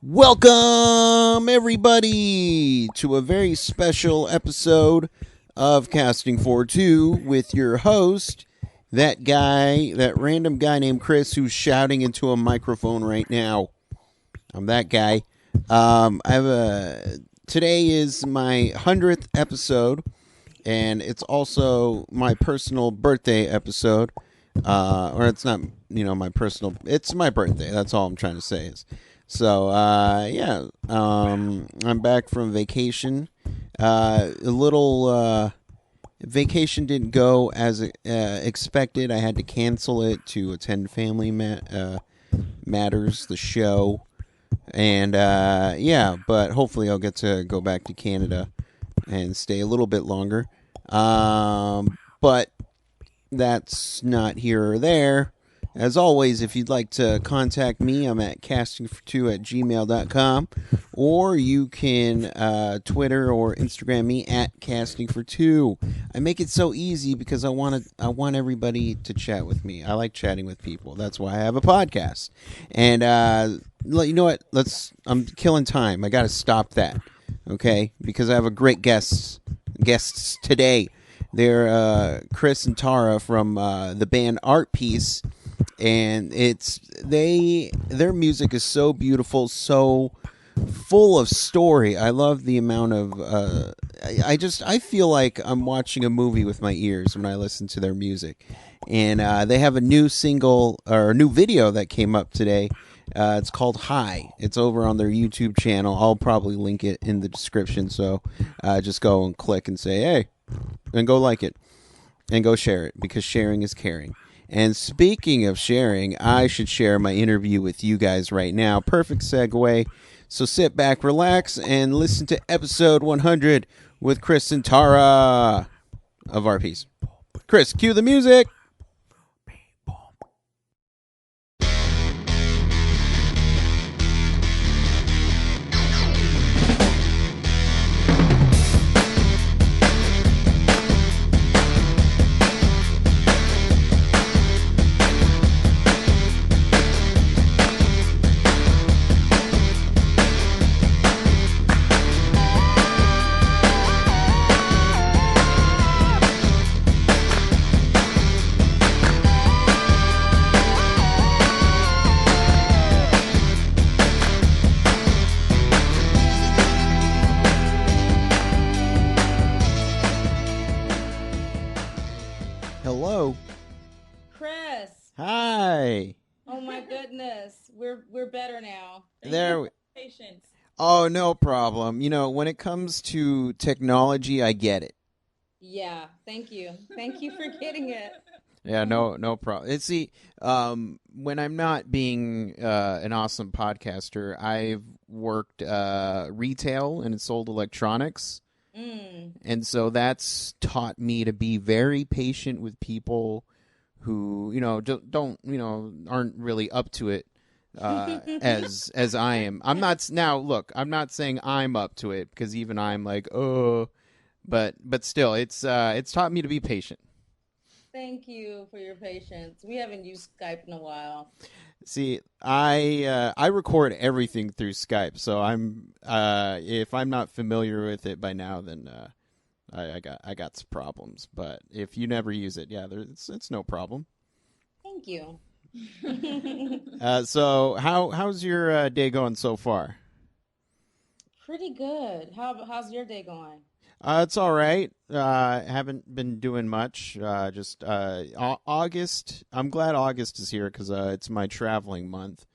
Welcome, everybody, to a very special episode of Casting for Two with your host, that random guy named Chris who's shouting into a microphone right now. I'm that guy. Today is my 100th episode, and it's also my personal birthday episode. Or it's not, it's my birthday. That's all I'm trying to say is. So, I'm back from vacation. Vacation didn't go as expected. I had to cancel it to attend Family Matters, the show. And, but hopefully I'll get to go back to Canada and stay a little bit longer. But that's not here or there. As always, if you'd like to contact me, I'm at castingfor2@gmail.com, or you can Twitter or Instagram me at castingfor2. I make it so easy because I want everybody to chat with me. I like chatting with people. That's why I have a podcast. And you know what? I'm killing time. I got to stop that, okay? Because I have a great guests today. They're Chris and Taura from the band ArtPeace. And their music is so beautiful, so full of story. I love the amount of I feel like I'm watching a movie with my ears when I listen to their music. And they have a new single or a new video that came up today. It's called High. It's over on their YouTube channel. I'll probably link it in the description. So just go and click and say, hey, and go like it and go share it, because sharing is caring. And speaking of sharing, I should share my interview with you guys right now. Perfect segue. So sit back, relax, and listen to episode 100 with Chris and Taura of ArtPeace. Chris, cue the music. Hello. Chris. Hi. Oh my goodness. We're better now. Patience. Oh, no problem. You know, when it comes to technology, I get it. Yeah, thank you. Thank you for getting it. Yeah, no problem. It's when I'm not being an awesome podcaster, I've worked retail and sold electronics. And so that's taught me to be very patient with people who, aren't really up to it as I am. I'm not saying I'm up to it, because even I'm like, oh, but still, it's taught me to be patient. Thank you for your patience. We haven't used Skype in a while. See, I record everything through Skype, so I'm if I'm not familiar with it by now, then I got some problems. But if you never use it, yeah, it's no problem. Thank you. So how's your day going so far? Pretty good. How's your day going? It's all right. Haven't been doing much. Just August. I'm glad August is here because it's my traveling month.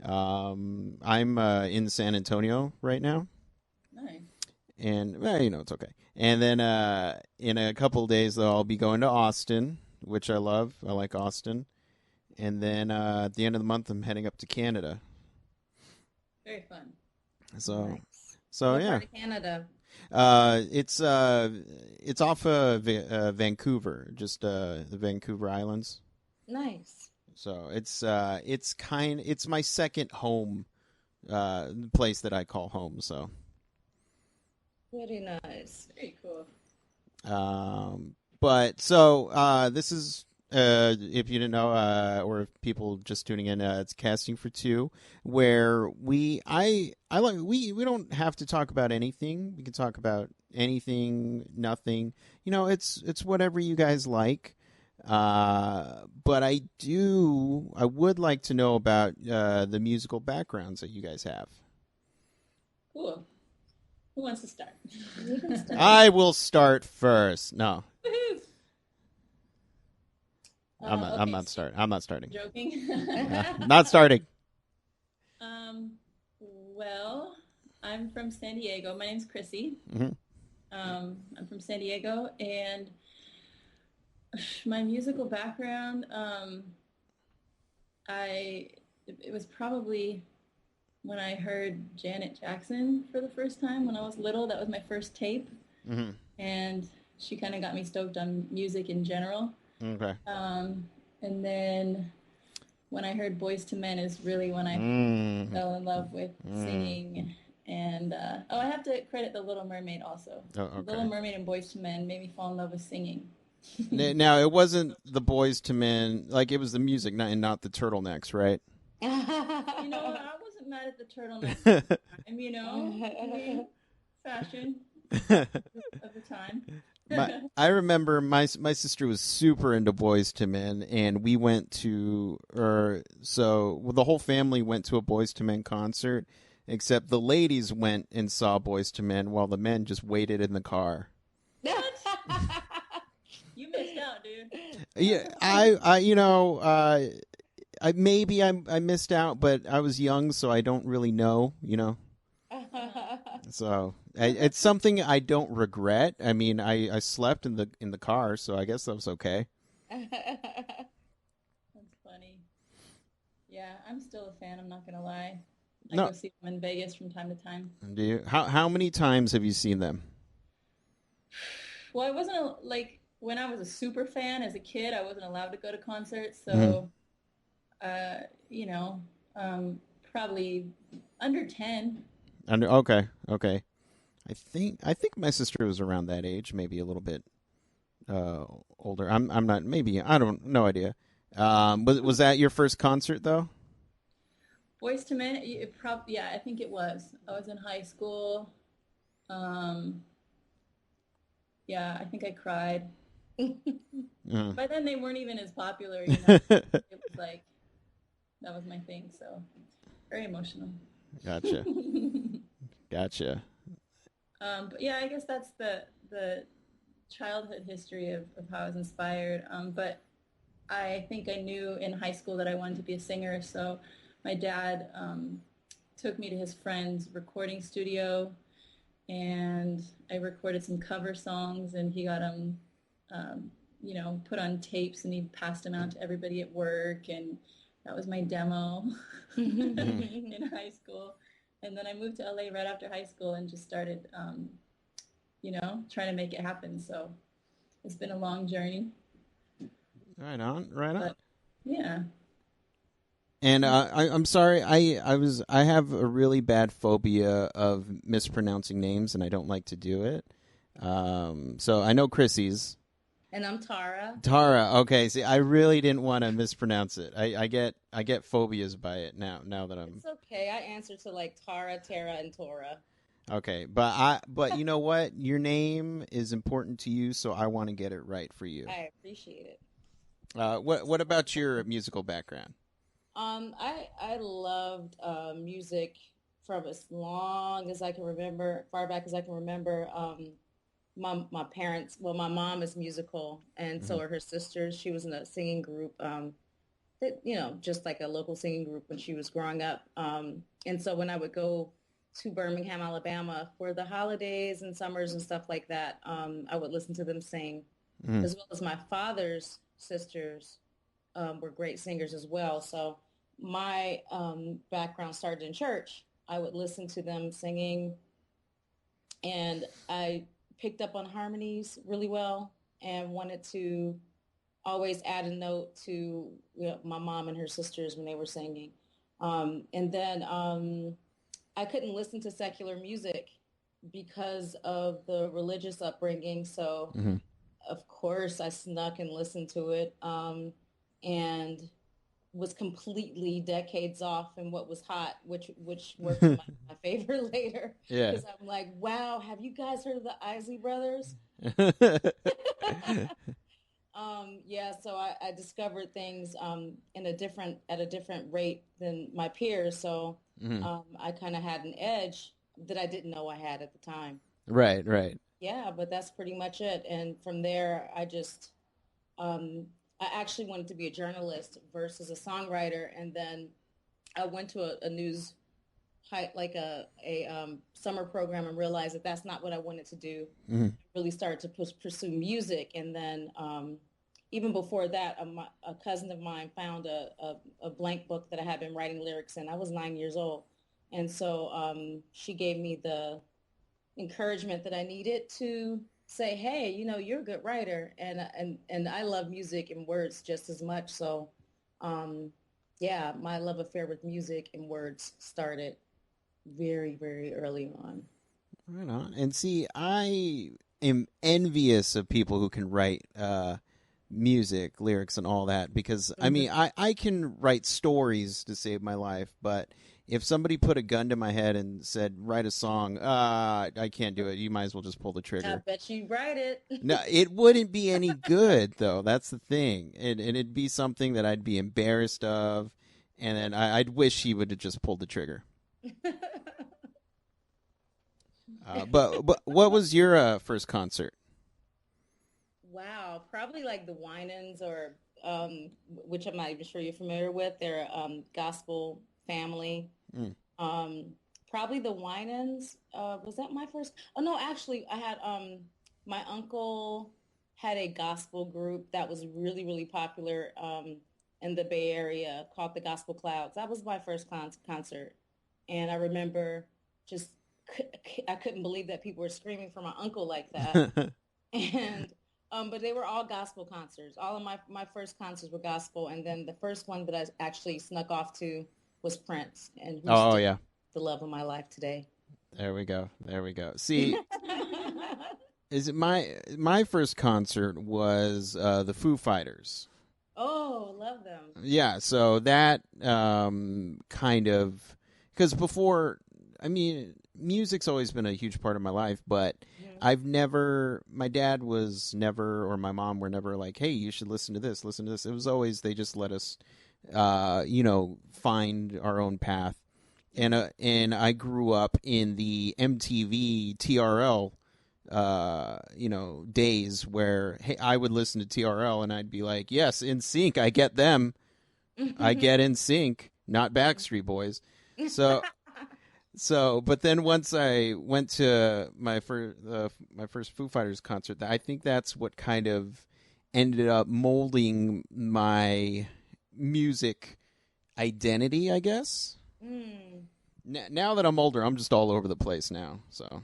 I'm in San Antonio right now. Nice. And it's okay. And then in a couple of days, though, I'll be going to Austin, which I love. I like Austin. And then at the end of the month, I'm heading up to Canada. Very fun. So, Nice. so What yeah. part of Canada? It's off of Vancouver, just the Vancouver Islands. Nice. So it's my second home, place that I call home. So. Pretty nice. Very cool. But so this is if you didn't know, or if people just tuning in, it's Casting for Two, where we don't have to talk about anything. We can talk about anything, nothing. It's whatever you guys like. But I would like to know about the musical backgrounds that you guys have. Cool. Who wants to start? You can start. I will start first. No, Woohoo! I'm not. Okay, I'm not starting. I'm not starting. Joking. Not starting. Well, I'm from San Diego. My name's Chrissy. Mm-hmm. I'm from San Diego, and my musical background, it was probably when I heard Janet Jackson for the first time when I was little. That was my first tape, Mm-hmm. and she kind of got me stoked on music in general. Okay. And then when I heard Boys to Men is really when I fell in love with singing. And I have to credit The Little Mermaid also. Oh, okay. Little Mermaid and Boys to Men made me fall in love with singing. Now, it wasn't the Boys to Men, like it was the music, not the turtlenecks, right? You know what? I wasn't mad at the turtleneck. I mean, fashion of the time. I remember my sister was super into Boys to Men, and we went to, the whole family went to a Boys to Men concert, except the ladies went and saw Boys to Men while the men just waited in the car. You missed out, dude. Yeah, I missed out, but I was young, so I don't really know, So it's something I don't regret. I mean, I slept in the car, so I guess that was okay. That's funny. Yeah, I'm still a fan. I'm not gonna lie. I No. go see them in Vegas from time to time. Do you? How many times have you seen them? Well, I wasn't when I was a super fan as a kid. I wasn't allowed to go to concerts, so probably under 10. Okay. I think my sister was around that age, maybe a little bit older. I'm not. Maybe I don't. No idea. Was that your first concert though? Boys to Men, yeah, I think it was. I was in high school. Yeah, I think I cried. By then they weren't even as popular, It was like that was my thing, so very emotional. Gotcha. But yeah, I guess that's the childhood history of how I was inspired. But I think I knew in high school that I wanted to be a singer, so my dad took me to his friend's recording studio, and I recorded some cover songs, and he got them, put on tapes, and he passed them out to everybody at work, and that was my demo in high school. And then I moved to LA right after high school and just started, trying to make it happen. So it's been a long journey. Right on. But, yeah. And I'm sorry, I have a really bad phobia of mispronouncing names, and I don't like to do it. So I know Chrissy's. And I'm Taura. Taura. Okay, see, I really didn't want to mispronounce it. I get phobias by it now that I'm. It's okay. I answer to like Tara, Tara, and Tora. Okay, but you know what? Your name is important to you, so I want to get it right for you. I appreciate it. What about your musical background? I loved music from as long as I can remember, far back as I can remember. My parents, well, my mom is musical, and so are her sisters. She was in a singing group, just like a local singing group when she was growing up. And so when I would go to Birmingham, Alabama for the holidays and summers and stuff like that, I would listen to them sing, as well as my father's sisters were great singers as well. So my background started in church. I would listen to them singing, and I picked up on harmonies really well and wanted to always add a note to my mom and her sisters when they were singing. And then I couldn't listen to secular music because of the religious upbringing. So of course, I snuck and listened to it, and was completely decades off in what was hot, which worked in my favor later. Yeah. Because I'm like, wow, have you guys heard of the Isley Brothers? Yeah, so I discovered things at a different rate than my peers. So Mhm. I kind of had an edge that I didn't know I had at the time. Right, right. Yeah, but that's pretty much it. And from there, um, I actually wanted to be a journalist versus a songwriter. And then I went to a news like a summer program and realized that that's not what I wanted to do. Mhm. I really started to pursue music, and then even before that, a cousin of mine found a blank book that I had been writing lyrics in. I was 9 years old, and so she gave me the encouragement that I needed to say, "Hey, you're a good writer, and I love music and words just as much." So, um, yeah, my love affair with music and words started very, very early on. Right on. And see, I am envious of people who can write music, lyrics, and all that because, I mean, Mm-hmm. I can write stories to save my life, but if somebody put a gun to my head and said, write a song, I can't do it. You might as well just pull the I trigger. bet you write it. No, it wouldn't be any good, though. That's the thing. And it'd be something that I'd be embarrassed of, and then I'd wish he would have just pulled the trigger. But what was your first concert? Wow, probably like the Winans or which I'm not even sure you're familiar with. They're gospel family. Mm. Um, Probably the Winans. Was that my first? Oh no, actually, I had my uncle had a gospel group that was really really popular in the Bay Area called the Gospel Clouds. That was my first concert, and I remember just I couldn't believe that people were screaming for my uncle like that. And but they were all gospel concerts. All of my first concerts were gospel, and then the first one that I actually snuck off to was Prince, and who's Oh still yeah. the love of my life today. There we go. There we go. See, is it my first concert was the Foo Fighters. Oh, love them. Yeah, so that kind of because before, I mean, music's always been a huge part of my life, but Mhm. I've never. My dad was never, or my mom were never like, "Hey, you should listen to this. Listen to this." It was always they just let us, find our own path. And I grew up in the MTV TRL days where hey, I would listen to TRL and I'd be like, yes, In Sync, I get them. I get In Sync, not Backstreet Boys. So but then once I went to my first Foo Fighters concert, I think that's what kind of ended up molding my music identity, I guess. Mm. Now that I'm older, I'm just all over the place now. So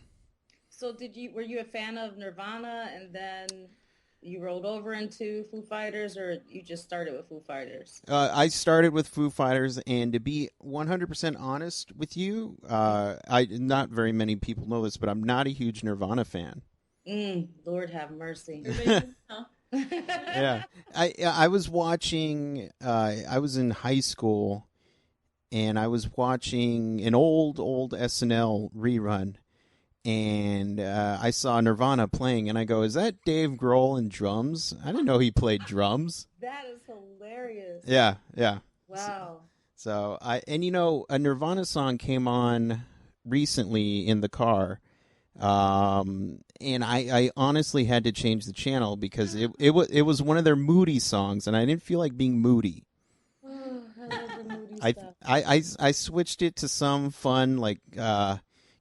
So were you a fan of Nirvana and then you rolled over into Foo Fighters, or you just started with Foo Fighters? I started with Foo Fighters, and to be 100% honest with you, I not very many people know this, but I'm not a huge Nirvana fan. Lord have mercy. Everybody know. Yeah, I was watching. I was in high school, and I was watching an old SNL rerun, and I saw Nirvana playing, and I go, "Is that Dave Grohl in drums? I didn't know he played drums." That is hilarious. Yeah, yeah. Wow. So a Nirvana song came on recently in the car, and I honestly had to change the channel because it was one of their moody songs, and I didn't feel like being moody. Oh, I love the moody I stuff. I switched it to some fun like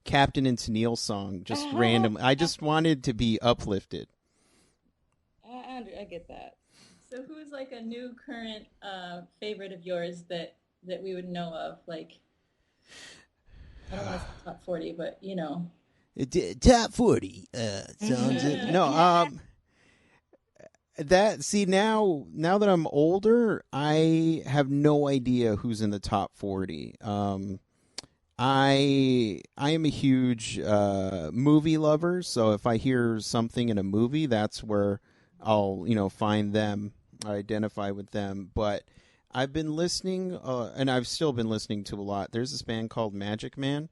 Captain and Tennille song, just random. I just wanted to be uplifted. I get that. So who's like a new current favorite of yours that we would know of? Like, I don't want to say top 40, but Top 40 songs. No, that see now that I'm older, I have no idea who's in the top 40. I am a huge movie lover, so if I hear something in a movie, that's where I'll find them, identify with them. But I've been listening, and I've still been listening to a lot. There's this band called Magic Man,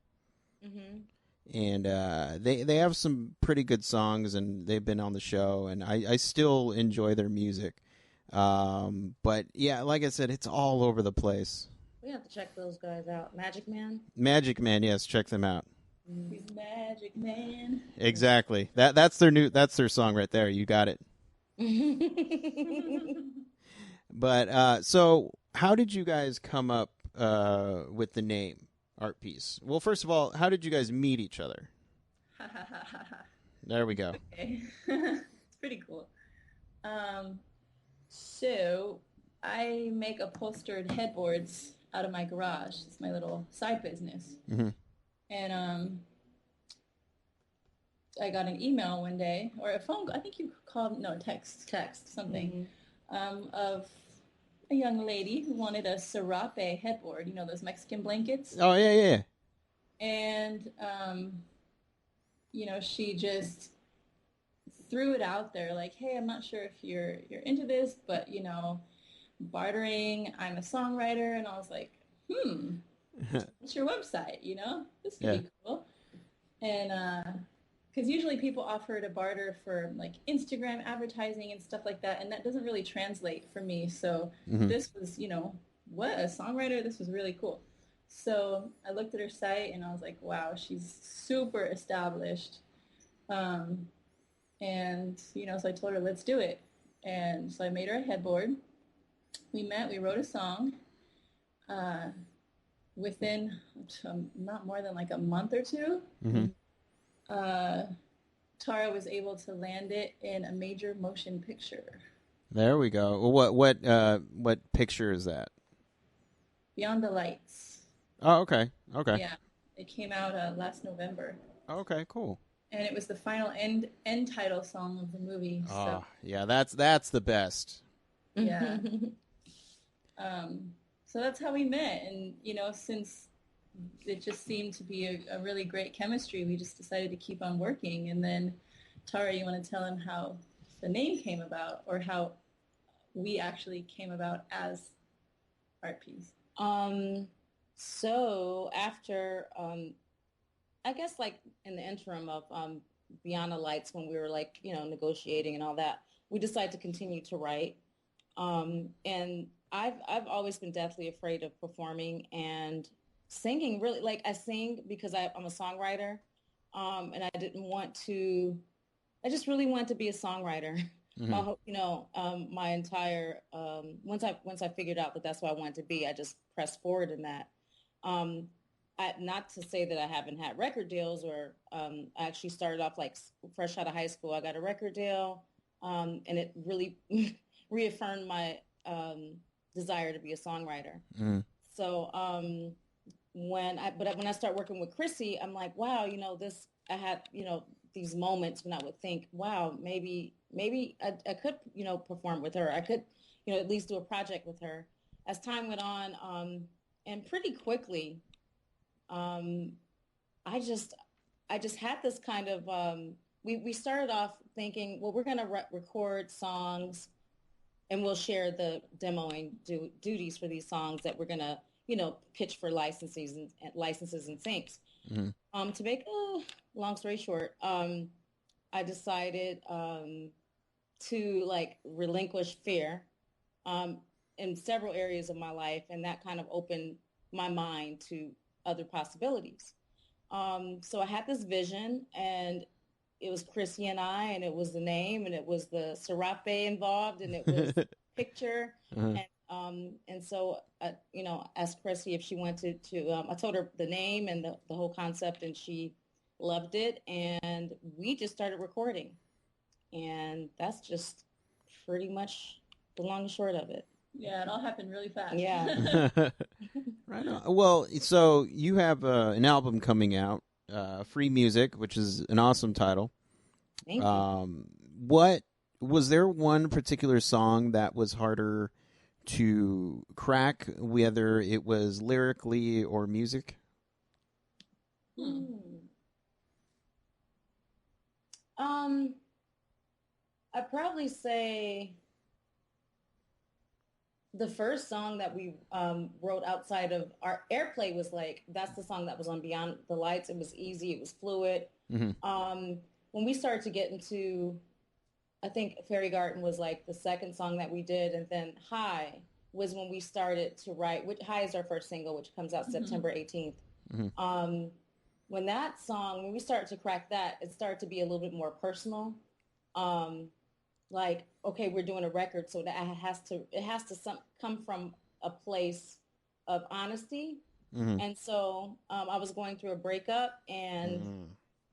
Mm-hmm. and they have some pretty good songs, and they've been on the show, and I still enjoy their music. But yeah, like I said, it's all over the place. We have to check those guys out. Magic Man. Magic Man, yes, check them out. He's Magic Man. Exactly. That's their song right there. You got it. But so how did you guys come up with the name ArtPeace? Well, first of all, how did you guys meet each other? There we go. Okay. It's pretty cool. So I make upholstered headboards out of my garage. It's my little side business. Mm-hmm. And I got an email one day, or a phone, I think you called, no, text something, of a young lady who wanted a serape headboard, those Mexican blankets. Oh, yeah. And, she just threw it out there like, hey, I'm not sure if you're into this, but, bartering, I'm a songwriter. And I was like, what's your website? This could be cool. And because usually people offer to barter for like Instagram advertising and stuff like that, and that doesn't really translate for me. So this was, what, a songwriter? This was really cool. So I looked at her site and I was like, wow, she's super established. And, so I told her, let's do it. And so I made her a headboard. We met, we wrote a song. Within not more than like a month or two, Taura was able to land it in a major motion picture. There we go. What picture is that? Beyond the Lights. Oh, okay. Yeah, it came out last November. Okay, cool. And it was the final end title song of the movie. Oh, yeah, that's the best. Yeah. So that's how we met, and since it just seemed to be a really great chemistry, we just decided to keep on working. And then, Taura, you want to tell him how the name came about, or how we actually came about as ArtPeace? So after, I guess like in the interim of Beyond the Lights, when we were like, negotiating and all that, we decided to continue to write. And I've always been deathly afraid of performing and singing. Really, like I sing because I'm a songwriter, and I just really wanted to be a songwriter. My entire once I figured out that that's what I wanted to be, I just pressed forward in that. Not to say that I haven't had record deals, or I actually started off like fresh out of high school. I got a record deal, and it really reaffirmed my desire to be a songwriter. So when I start working with Chrissy, I'm like, wow, I had these moments when I would think, wow, maybe I could perform with her. I could at least do a project with her. As time went on, and pretty quickly, I just had this kind of we started off thinking, well, we're going to record songs, and we'll share the demoing duties for these songs that we're going to, pitch for licenses and syncs. To make a long story short, I decided to like relinquish fear in several areas of my life, and that kind of opened my mind to other possibilities. So I had this vision, and it was Chrissy and I, and it was the name, and it was the serape involved, and it was picture. And so, asked Chrissy if she wanted to, I told her the name and the whole concept, and she loved it. And we just started recording. And that's just pretty much the long and short of it. Yeah, it all happened really fast. Yeah. Right on. Well, so you have an album coming out, Free Music, which is an awesome title. Thank you. What was there one particular song that was harder to crack, whether it was lyrically or music? I'd probably say the first song that we wrote outside of our airplay was like, that's the song that was on Beyond the Lights. It was easy. It was fluid. Hmm. When we started to get into, I think Fairy Garden was like the second song that we did. And then High was when we started to write, which High is our first single, which comes out September 18th. Hmm. Um, when we started to crack that, it started to be a little bit more personal. Um, like, okay, we're doing a record, so that it has to come from a place of honesty. Hmm. And so I was going through a breakup, and Hmm.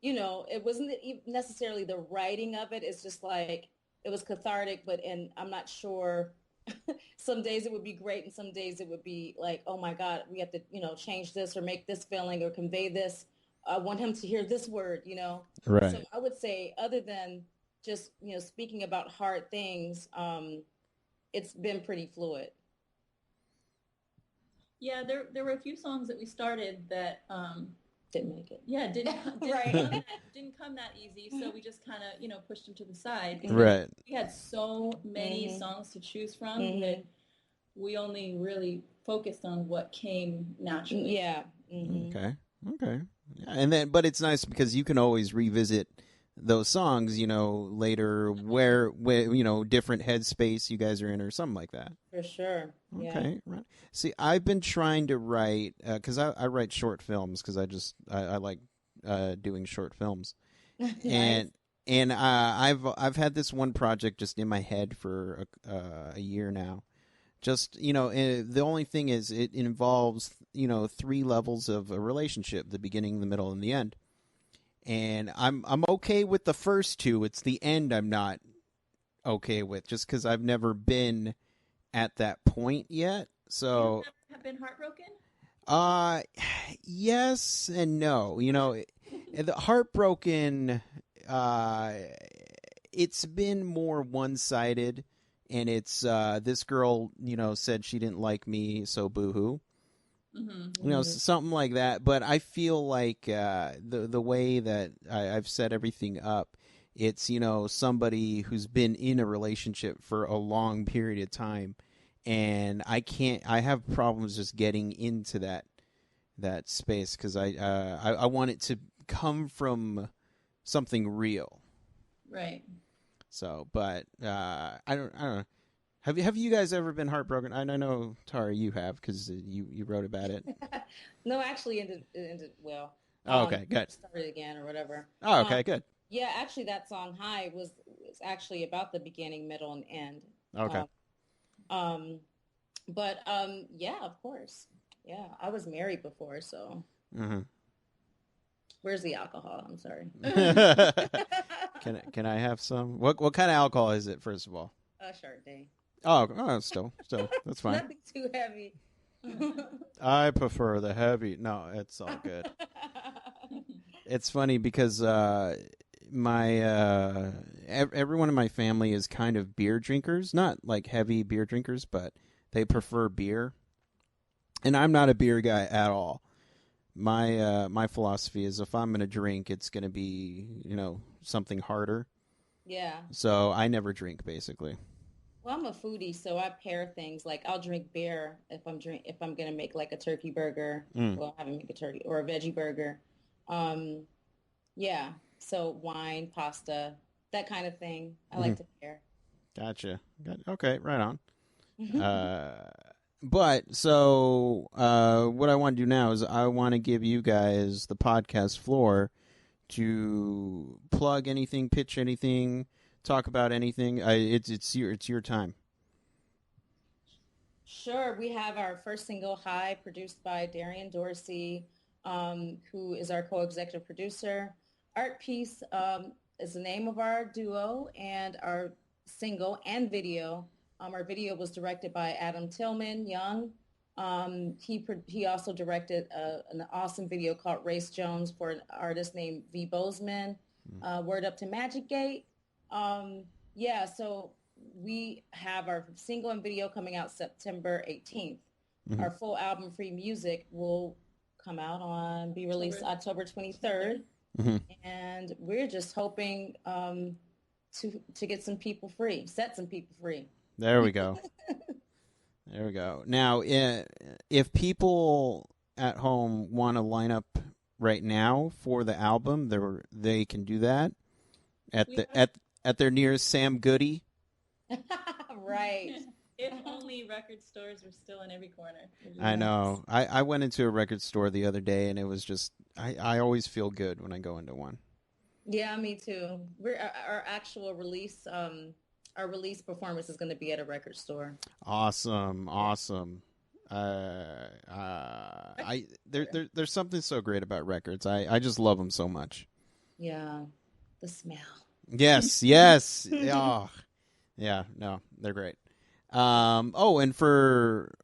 it wasn't necessarily the writing of it. It's just like it was cathartic, but and I'm not sure. Some days it would be great, and some days it would be like, oh my God, we have to, change this or make this feeling or convey this. I want him to hear this word. So Right. I would say, other than just, speaking about hard things, it's been pretty fluid. Yeah, there were a few songs that we started that Didn't make it. yeah, Right. didn't come that easy. So we just kind of pushed them to the side because Right. we had so many Mhm. songs to choose from that Mhm. we only really focused on what came naturally. Yeah. Mhm. Okay. Okay. Yeah, and then, but it's nice because you can always revisit those songs, later where different headspace you guys are in or something like that. For sure. Yeah. Okay, right. See, I've been trying to write because I write short films because I like doing short films, Nice. and I've had this one project just in my head for a year now. Just the only thing is it involves three levels of a relationship: the beginning, the middle, and the end. And I'm okay with the first two. It's the end I'm not okay with, just because I've never been at that point yet. You've So, never been heartbroken? uh, yes and no. The heartbroken. Uh, it's been more one sided, and it's this girl. Said she didn't like me, so boohoo. Mhm. Something like that. But I feel like the way that I've set everything up, it's somebody who's been in a relationship for a long period of time, and I can't. I have problems just getting into that space because I want it to come from something real. Right. So, but I don't know. Have you guys ever been heartbroken? I know Tara, you have because you wrote about it. No, actually, it ended well. Oh, okay, good. Started again or whatever. Oh, okay, good. Yeah, actually, that song "High" was actually about the beginning, middle, and end. Okay. Um, um, but yeah, of course. Yeah, I was married before, so Mm-hmm. where's the alcohol? I'm sorry. Can I have some? What kind of alcohol is it? First of all. A Chardonnay. Oh, still that's fine. Nothing too heavy. I prefer the heavy. No, it's all good. It's funny because my everyone in my family is kind of beer drinkers, not like heavy beer drinkers, but they prefer beer, and I'm not a beer guy at all. My philosophy is if I'm gonna drink, it's gonna be something harder. Yeah. So I never drink basically. Well, I'm a foodie, so I pair things. Like I'll drink beer if I'm gonna make like a turkey burger. Mm. Well, I haven't make a turkey or a veggie burger. Um, yeah. So wine, pasta, that kind of thing. I Hmm. like to pair. Gotcha. Okay, right on. Uh, but so what I want to do now is I want to give you guys the podcast floor to plug anything, pitch anything, talk about anything. It's your time. Sure. We have our first single, High, produced by Darian Dorsey, who is our co-executive producer. ArtPeace is the name of our duo, and our single and video. Our video was directed by Adam Tillman Young. He also directed an awesome video called Race Jones for an artist named V. Bozeman. Word Up to Magic Gate. Yeah, so we have our single and video coming out September 18th. Mm-hmm. Our full album, Free Music, will be released October 23rd. Mm-hmm. And we're just hoping to get some people free, set some people free. There we go. There we go. Now, if people at home want to line up right now for the album, they can do that at their nearest Sam Goody. Right. If only record stores were still in every corner. I know. I went into a record store the other day, and it was just I always feel good when I go into one. Yeah, me too. Our actual release. Our release performance is going to be at a record store. Awesome. There's something so great about records. I just love them so much. Yeah, the smell. Yes. Oh, yeah. No, they're great. And for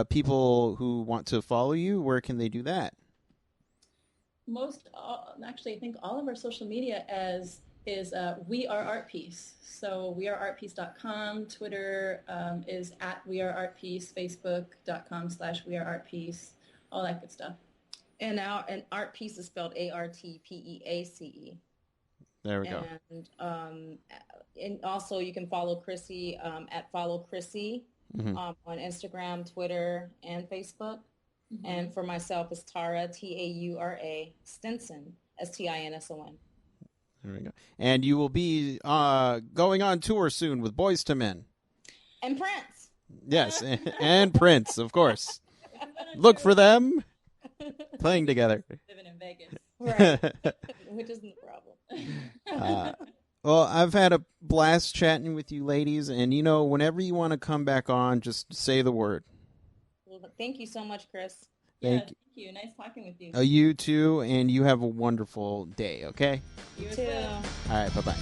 people who want to follow you, where can they do that? Actually, I think all of our social media is We Are ArtPeace. So weareartpeace.com. Twitter is at We Are ArtPeace. Facebook.com/weareartpeace. All that good stuff. And ArtPeace is spelled ArtPeace. There we go. And also you can follow Chrissy at Follow Chrissy on Instagram, Twitter, and Facebook. Mm-hmm. And for myself, it's Taura, Taura, Stinson, Stinson. There we go. And you will be going on tour soon with Boys to Men. And Prince. Yes, and Prince, of course. Look for them playing together. Living in Vegas. Right. Which isn't the problem. Well, I've had a blast chatting with you ladies, and whenever you want to come back on, just say the word. Well, thank you so much, Chris. Thank you. Nice talking with you. You too, and you have a wonderful day, okay? You too. All right, bye-bye.